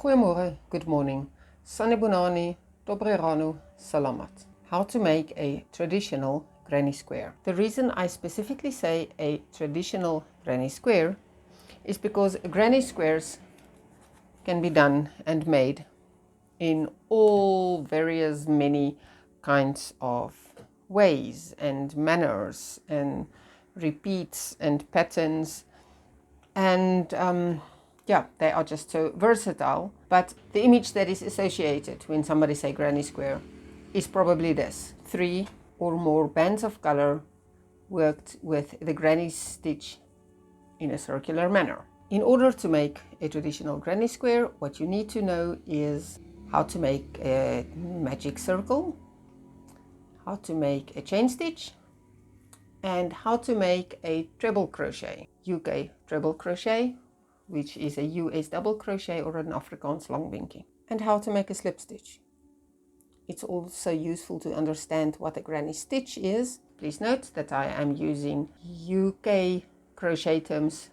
Goeiemorgen, good morning, Sanibonani, Dobre rano, Salamat. How to make a traditional granny square. The reason I specifically say a traditional granny square is because granny squares can be done and made in all various many kinds of ways and manners and repeats and patterns. And yeah, they are just so versatile. But the image that is associated when somebody say granny square is probably this: 3 or more bands of color worked with the granny stitch in a circular manner. In order to make a traditional granny square, what you need to know is how to make a magic circle, how to make a chain stitch, and how to make a treble crochet, UK treble crochet, which is a US double crochet or an Afrikaans langbinkie, and how to make a slip stitch. It's also useful to understand what a granny stitch is. Please note that I am using UK crochet terms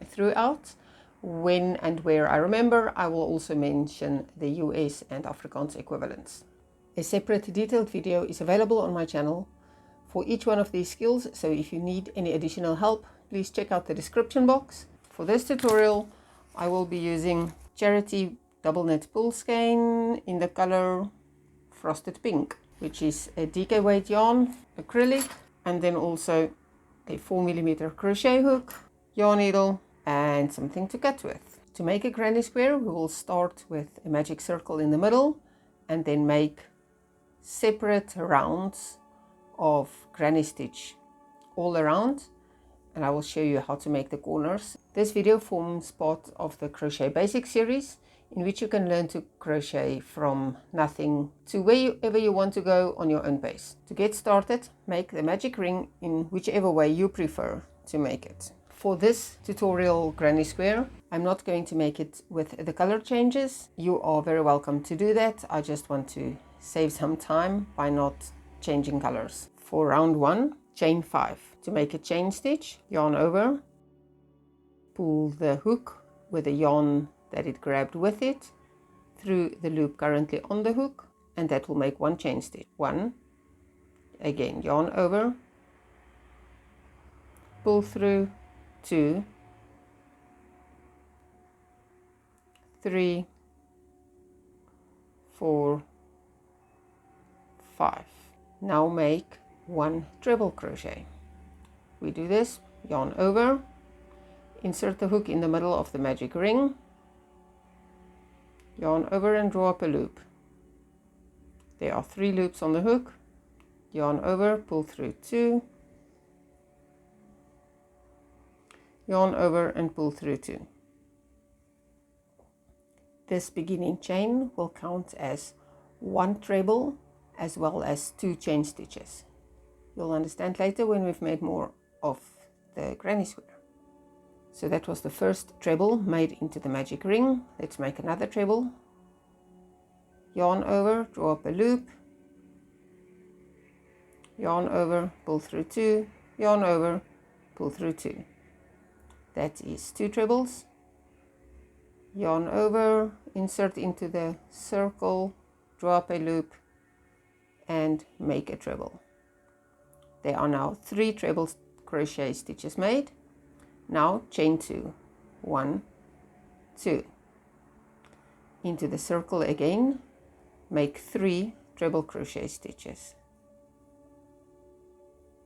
throughout. When and where I remember, I will also mention the US and Afrikaans equivalents. A separate detailed video is available on my channel for each one of these skills, so if you need any additional help, please check out the description box. For this tutorial, I will be using Charity double knit pull skein in the color Frosted Pink, which is a DK weight yarn, acrylic, and then also a 4mm crochet hook, yarn needle, and something to cut with. To make a granny square, we will start with a magic circle in the middle and then make separate rounds of granny stitch all around, and I will show you how to make the corners. This video forms part of the Crochet Basics series, in which you can learn to crochet from nothing to wherever you want to go on your own pace. To get started, make the magic ring in whichever way you prefer to make it. For this tutorial granny square, I'm not going to make it with the color changes. You are very welcome to do that. I just want to save some time by not changing colors. For round 1, chain 5. To make a chain stitch, yarn over, pull the hook with the yarn that it grabbed with it through the loop currently on the hook, and that will make 1 chain stitch. 1, again yarn over, pull through, 2, 3, 4, 5. Now make 1 treble crochet. We do this, yarn over, insert the hook in the middle of the magic ring, yarn over and draw up a loop. There are 3 loops on the hook, yarn over, pull through 2, yarn over and pull through 2. This beginning chain will count as 1 treble as well as 2 chain stitches. You'll understand later when we've made more of the granny square. So that was the first treble made into the magic ring. Let's make another treble. Yarn over, draw up a loop, yarn over, pull through 2, yarn over, pull through 2. That is 2 trebles. Yarn over, insert into the circle, draw up a loop, and make a treble. There are now 3 treble crochet stitches made. Now chain 2, 1, 2. Into the circle again, make 3 treble crochet stitches.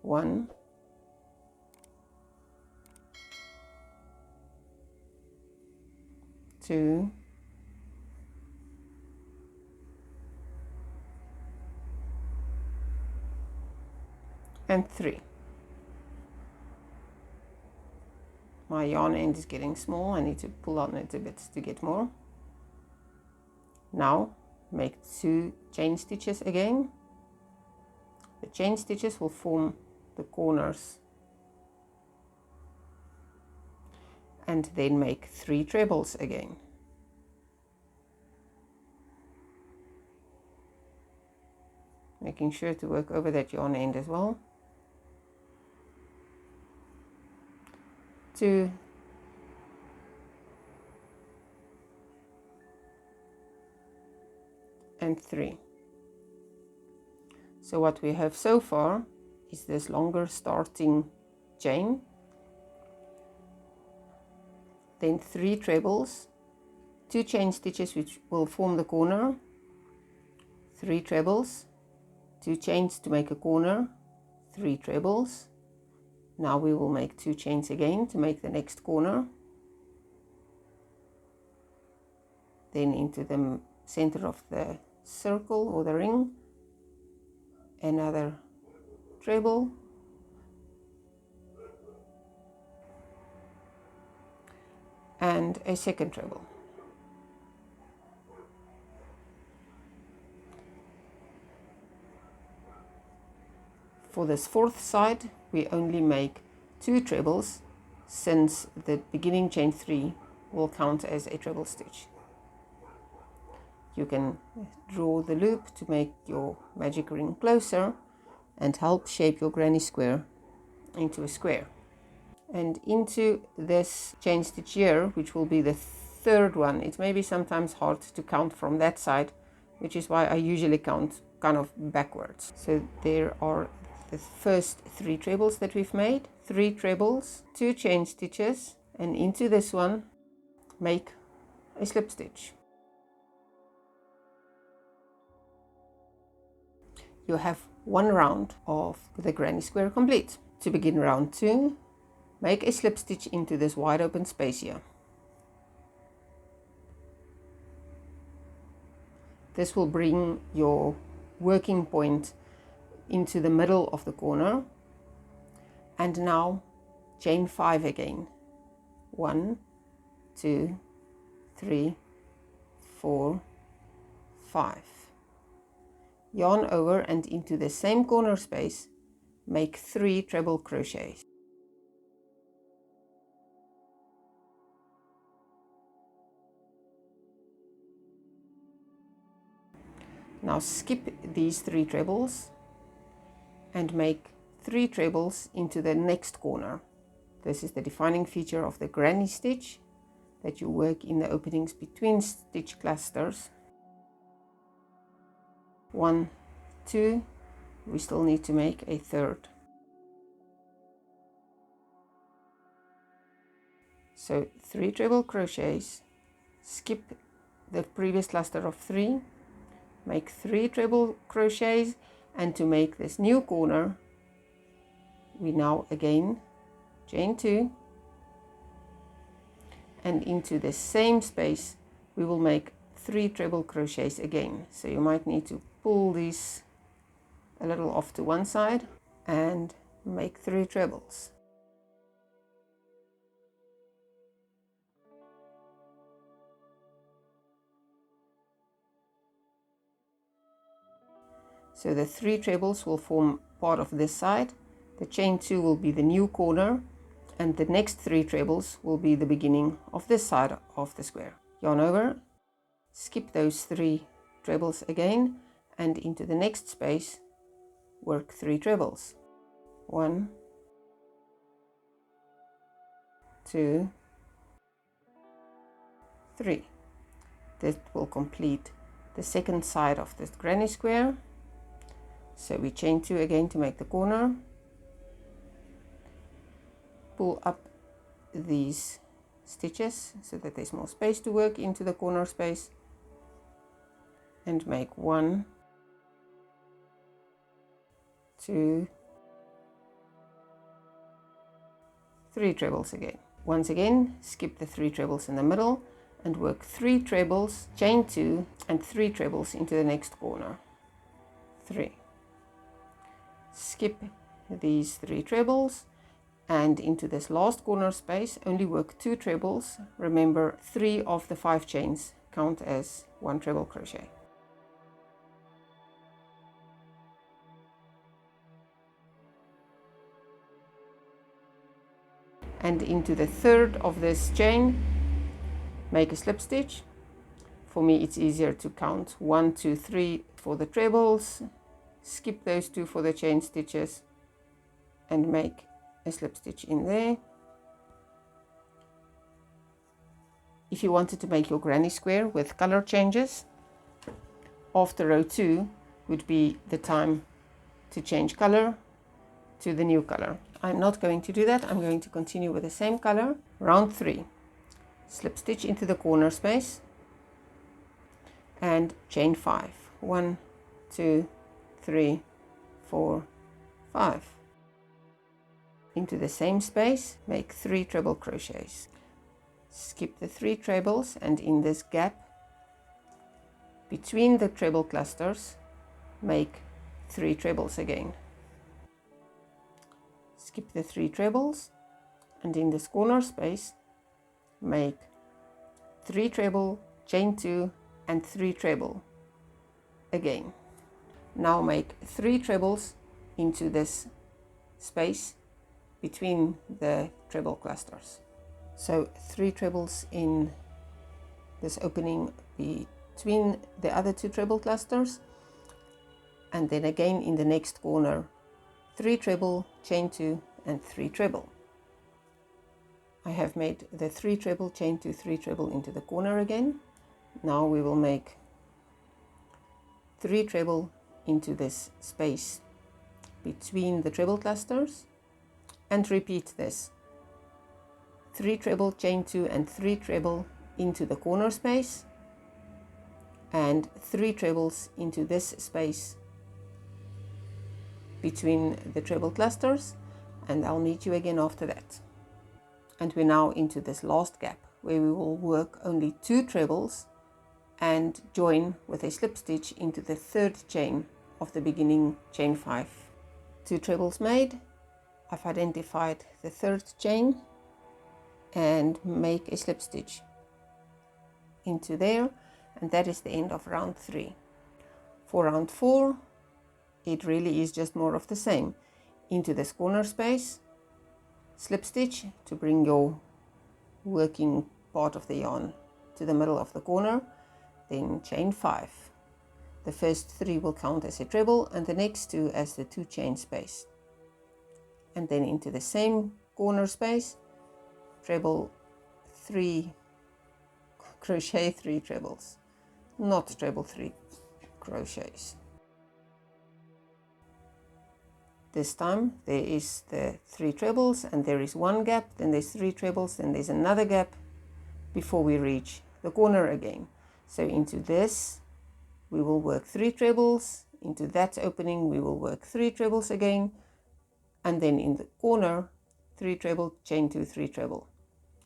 1, 2, and 3. My yarn end is getting small. I need to pull on it a bit to get more. Now make 2 chain stitches again. The chain stitches will form the corners, and then make 3 trebles again. Making sure to work over that yarn end as well. 2, and 3. So what we have so far is this longer starting chain, then 3 trebles, 2 chain stitches which will form the corner, 3 trebles, 2 chains to make a corner, 3 trebles. Now we will make 2 chains again to make the next corner, then into the center of the circle or the ring, another treble, and a second treble. For this fourth side, we only make 2 trebles, since the beginning chain 3 will count as a treble stitch. You can draw the loop to make your magic ring closer and help shape your granny square into a square. And into this chain stitch here, which will be the third one, it may be sometimes hard to count from that side, which is why I usually count kind of backwards. So there are the first 3 trebles that we've made, 3 trebles, 2 chain stitches, and into this one make a slip stitch. You have 1 round of the granny square complete. To begin round 2, make a slip stitch into this wide open space here. This will bring your working point into the middle of the corner. And now chain 5 again. 1, 2, 3, 4, 5. Yarn over and into the same corner space, make 3 treble crochets. Now skip these 3 trebles and make 3 trebles into the next corner. This is the defining feature of the granny stitch, that you work in the openings between stitch clusters. 1, 2, we still need to make a third. So 3 treble crochets, skip the previous cluster of 3, make 3 treble crochets, and to make this new corner, we now again chain 2, and into the same space we will make 3 treble crochets again. So you might need to pull these a little off to one side and make 3 trebles. So the 3 trebles will form part of this side, the chain 2 will be the new corner, and the next 3 trebles will be the beginning of this side of the square. Yarn over, skip those 3 trebles again, and into the next space work 3 trebles. 1, 2, 3. This will complete the second side of this granny square. So we chain 2 again to make the corner, pull up these stitches so that there's more space to work into the corner space, and make 1, 2, 3 trebles again. Once again, skip the 3 trebles in the middle and work 3 trebles, chain 2 and 3 trebles into the next corner. 3. Skip these 3 trebles and into this last corner space only work 2 trebles. Remember, 3 of the 5 chains count as 1 treble crochet. And into the third of this chain make a slip stitch. For me it's easier to count 1, 2, 3 for the trebles, skip those 2 for the chain stitches and make a slip stitch in there. If you wanted to make your granny square with color changes, after row 2 would be the time to change color to the new color. I'm not going to do that. I'm going to continue with the same color. Round 3, slip stitch into the corner space and chain 5. 1, 2, 3, 4, 5. Into the same space, make 3 treble crochets. Skip the 3 trebles, and in this gap between the treble clusters, make 3 trebles again. Skip the 3 trebles, and in this corner space, make 3 treble, chain 2, and 3 treble again. Now make 3 trebles into this space between the treble clusters. So 3 trebles in this opening between the other 2 treble clusters, and then again in the next corner 3 treble, chain 2, and 3 treble. I have made the 3 treble, chain 2, 3 treble into the corner again. Now we will make 3 treble into this space between the treble clusters, and repeat this. 3 treble, chain 2, and 3 treble into the corner space, and 3 trebles into this space between the treble clusters, and I'll meet you again after that. And we're now into this last gap where we will work only 2 trebles and join with a slip stitch into the 3rd chain of the beginning chain 5. 2 trebles made. I've identified the 3rd chain and make a slip stitch into there, and that is the end of round 3. For round 4, it really is just more of the same. Into this corner space, slip stitch to bring your working part of the yarn to the middle of the corner, then chain 5. The first 3 will count as a treble and the next 2 as the 2 chain space. And then into the same corner space, treble 3, crochet 3 trebles, not treble 3 crochets. This time there is the 3 trebles and there is 1 gap, then there's 3 trebles, then there's another gap before we reach the corner again. So into this we will work 3 trebles, into that opening we will work 3 trebles again, and then in the corner 3 treble, chain 2, 3 treble.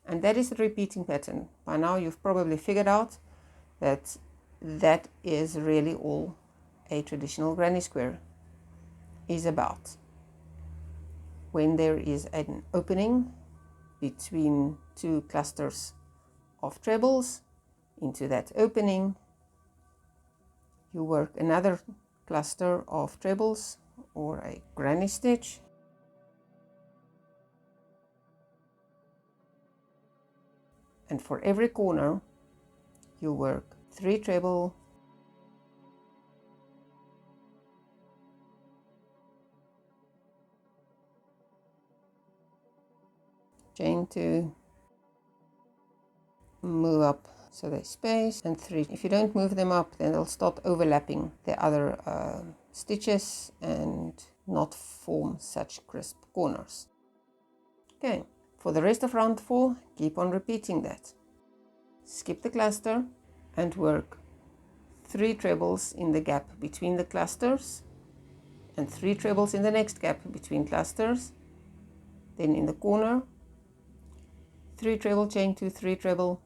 And that is the repeating pattern. By now you've probably figured out that that is really all a traditional granny square is about. When there is an opening between 2 clusters of trebles, into that opening you work another cluster of trebles or a granny stitch, and for every corner you work 3 treble, chain 2, move up so they space, and 3. If you don't move them up, then they'll start overlapping the other stitches and not form such crisp corners. Okay, for the rest of round 4, keep on repeating that. Skip the cluster and work 3 trebles in the gap between the clusters, and 3 trebles in the next gap between clusters. Then in the corner, 3 treble, chain 2, 3 treble,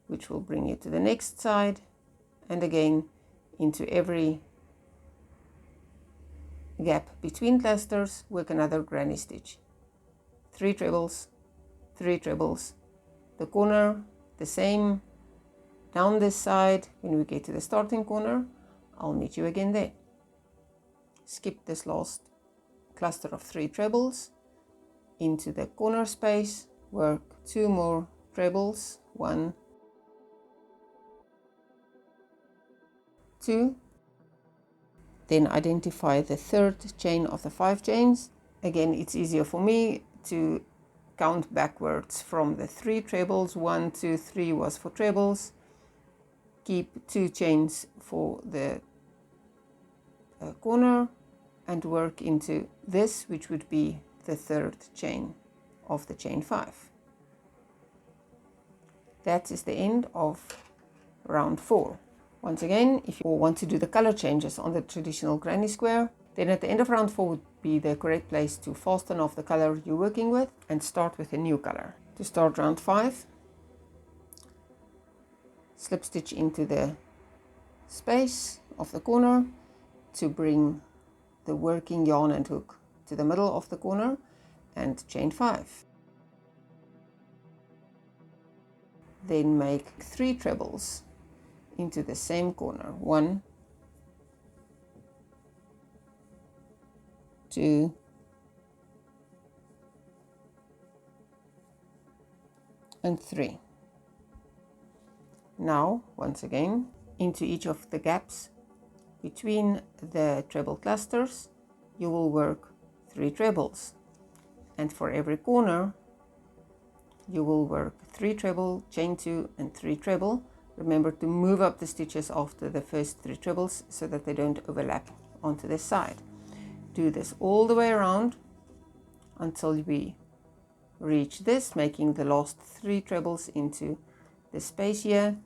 which will bring you to the next side, and again into every gap between clusters work another granny stitch. 3 trebles, 3 trebles, the corner the same, down this side. When we get to the starting corner, I'll meet you again there. Skip this last cluster of 3 trebles, into the corner space, work 2 more trebles, 1, 2, then identify the 3rd chain of the 5 chains. Again, it's easier for me to count backwards from the 3 trebles. 1, 2, 3 was for trebles, keep 2 chains for the corner and work into this, which would be the 3rd chain of the chain 5. That is the end of round 4. Once again, if you want to do the color changes on the traditional granny square, then at the end of round 4 would be the correct place to fasten off the color you're working with and start with a new color. To start round 5, slip stitch into the space of the corner to bring the working yarn and hook to the middle of the corner and chain 5. Then make 3 trebles into the same corner. 1, 2, and 3. Now, once again, into each of the gaps between the treble clusters, you will work 3 trebles, and for every corner you will work 3 treble, chain 2 and 3 treble. Remember to move up the stitches after the first 3 trebles so that they don't overlap onto this side. Do this all the way around until we reach this, making the last 3 trebles into the space here,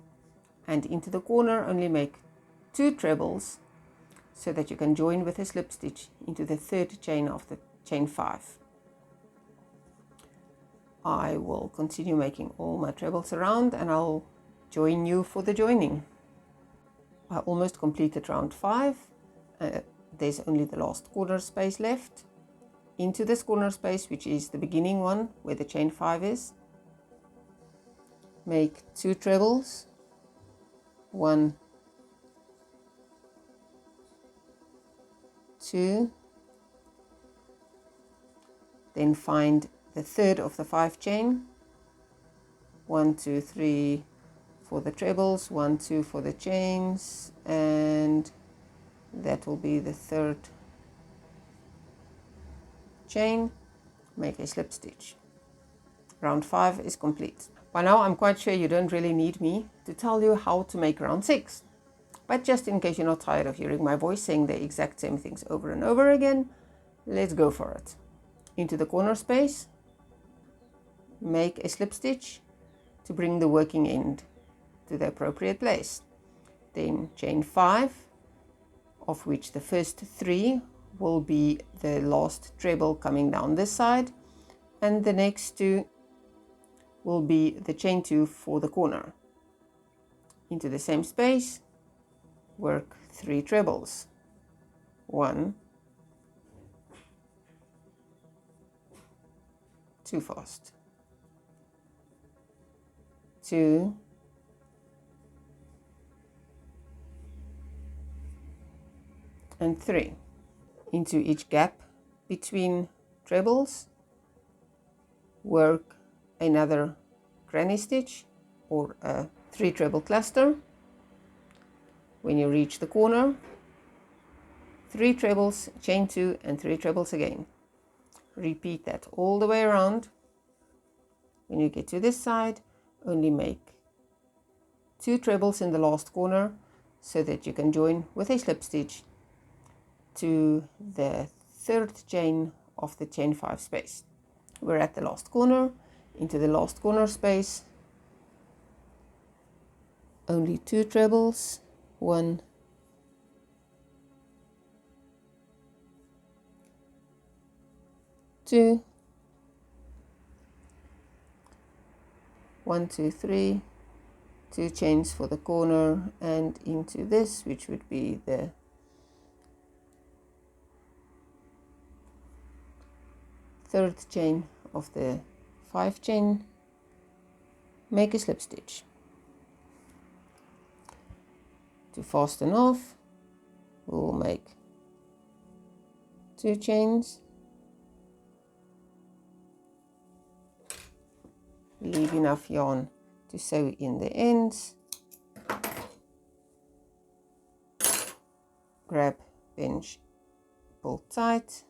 and into the corner only make 2 trebles so that you can join with a slip stitch into the 3rd chain of the chain 5. I will continue making all my trebles around and I'll join you for the joining. I almost completed round 5. There's only the last corner space left. Into this corner space, which is the beginning one where the chain 5 is, make 2 trebles, 1, 2, then find the 3rd of the 5 chain, 1, 2, 3 for the trebles, 1, 2 for the chains, and that will be the 3rd chain. Make a slip stitch. Round 5 is complete. By now I'm quite sure you don't really need me to tell you how to make round 6, but just in case you're not tired of hearing my voice saying the exact same things over and over again, let's go for it. Into the corner space, make a slip stitch to bring the working end to the appropriate place. Then chain 5, of which the first 3 will be the last treble coming down this side, and the next 2 will be the chain 2 for the corner. Into the same space, work 3 trebles. 1, too fast, 2, and 3. Into each gap between trebles, work another granny stitch or a 3 treble cluster. When you reach the corner, 3 trebles, chain 2 and 3 trebles again. Repeat that all the way around. When you get to this side, only make 2 trebles in the last corner so that you can join with a slip stitch to the 3rd chain of the chain 5 space. We're at the last corner. Into the last corner space, only 2 trebles, 1, 2, 1, 2, 3, 2 chains for the corner, and into this, which would be the third chain of the 5 chain, make a slip stitch. To fasten off, we'll make 2 chains, leave enough yarn to sew in the ends, grab, pinch, pull tight,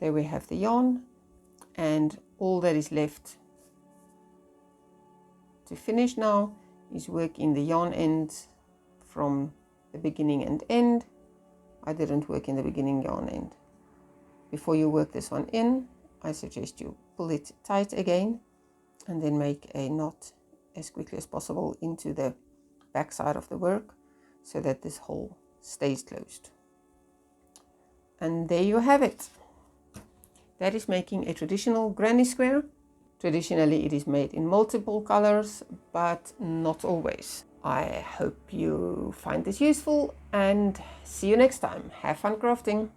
There we have the yarn, and all that is left to finish now is work in the yarn ends from the beginning and end. I didn't work in the beginning yarn end. Before you work this one in, I suggest you pull it tight again and then make a knot as quickly as possible into the back side of the work so that this hole stays closed. And there you have it. That is making a traditional granny square. Traditionally it is made in multiple colors, but not always. I hope you find this useful and see you next time. Have fun crafting!